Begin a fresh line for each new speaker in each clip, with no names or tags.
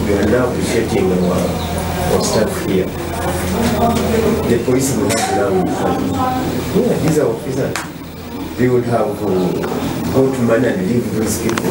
we are now appreciating our staff here. The police will have now, these are officers. They would have how to manage and live with these people.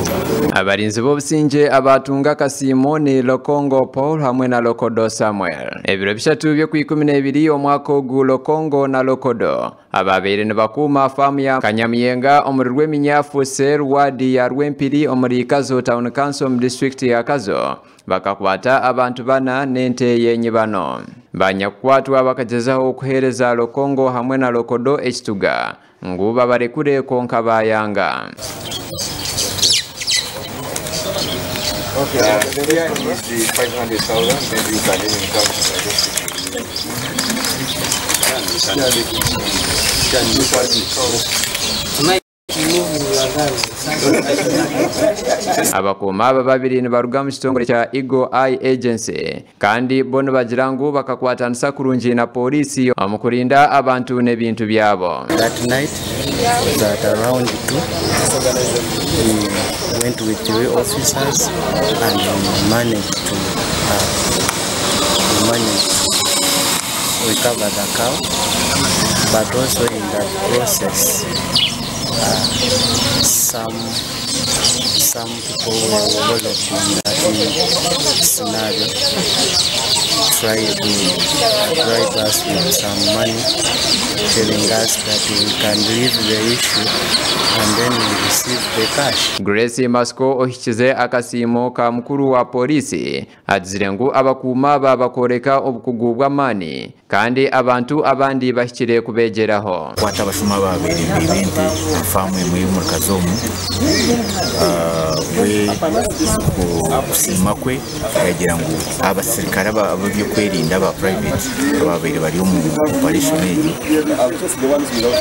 Abarinzi b'obusinge abatunga Kasimoni Lokongo Paul hamwe na Lokodo Samuel. Ebiro bishatu byo ku 12 omwaka ogu Lokongo na Lokodo ababeire ne bakuma famu ya Kanyamyenga omuri rw'eminyafu Serwadi ya Rwempiri omuri Kazo Town Council mu district ya Kazo bakakwata abantu bana n'ente y'enyibano. Banyakwatwa bakagezaho okuhereza Lokongo hamwe na Lokodo ekituga nguba barekure konka bayanga.
Okay, here is the 500,000, maybe you can even come
abakoma aba babiri ni baruga mu kitongole cya Eagle Eye Agency kandi bono bagirango bakakwatanisa kurungi na polisi omukurinda abantu n'ebintu byabo.
That night was at around 2. We went with 3 officers and we managed to recover the cow, but also in that process some people were involved in that scenario, tried to bribe us with some money, telling us that we can leave the issue and then we receive the cash.
Grace Masko ohikize akasimo ka mukuru wa polisi azirengu abakuma babakoreka obukugubwa mani kandi abantu abandi bahikire kubegeraho.
Kwata abashuma babiri bibente famu muri Kazomu we kusima kwe yagira ngo abasirikare ababyo kwerinda aba private ababiri bari mu operation ejo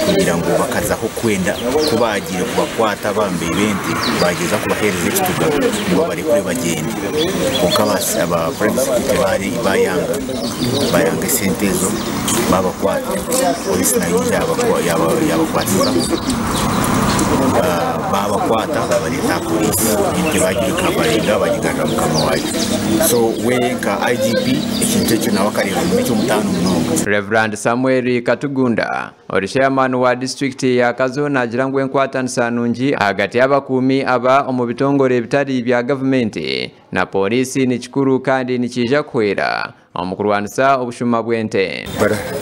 kugira ngo bakazaho kwenda kubagira kubakwata bambe ibente bageza kubahereza ekituga ngo bari kuri bagende ukabasi aba private bari bayanga sentezo babakwata polisi nayo yabakwata babakwata babaleta polisi ibyo bagiye kabarinda bagigarura mu kamawayi. So we nka IGP ikintu cyo nawe akareba mu cyo mutano mnongo.
Reverend Samuel Katugunda ori chairman wa district ya Kazo nagira ngo enkwatanisa nungi hagati y'abakumi aba omu bitongore bitari bya government na polisi ni kikuru kandi ni kija kwera omukurwanisa obushuma bwente.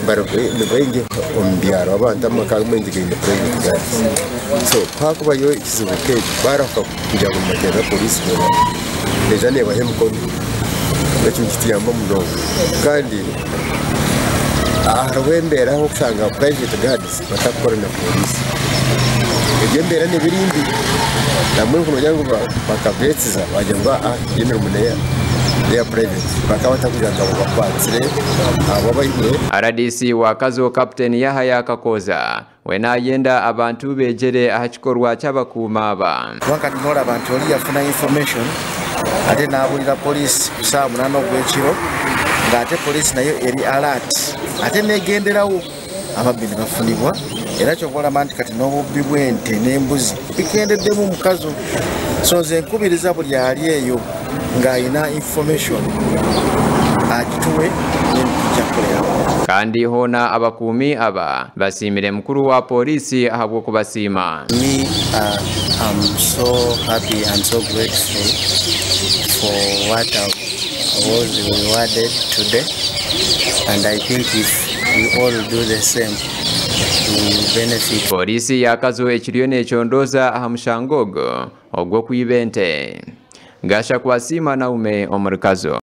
Barabainge ombyaro abantu amakagumendi gende private. So pakubayo ikizubuke baraka kujya mu matera polisi deja ne bahemkono bakimfitiyamba muno kandi arwembera aho kusanga private guards batakora na polisi egembera ne birindi namwe kuno jangu bakabetiza bajyamba yemera muneya ya private bakabata kujanga bakwatsire ababayiye.
RDC wa Kazo Captain Yahaya Kakoza wena yenda abantu begere ahakikorwa cy'abakuma aba
wakati nora abantu oli yafuna information ate nabulira police kusaa 8 gw'ekiro ngate police nayo eri alert ate negenderawo ababbi bafunibwa era kyokola manti kati n'obubbi bw'ente n'embuzi bikendeddemu mu Kazo. So nze nkubiriza buli ali eyo ng'ayina information agituwe n'ekyakolerawo.
kandi hona abakumi aba basimire mukuru wa polisi ahabwo kubasima.
Me I'm so happy and so grateful for what I was rewarded today, and I think if we all do the same we benefit.
Polisi ya Kazo ekiriyo n'ekyondoza ahamushangogo ogwo kwibente gasha kwasima naume omuri Kazo.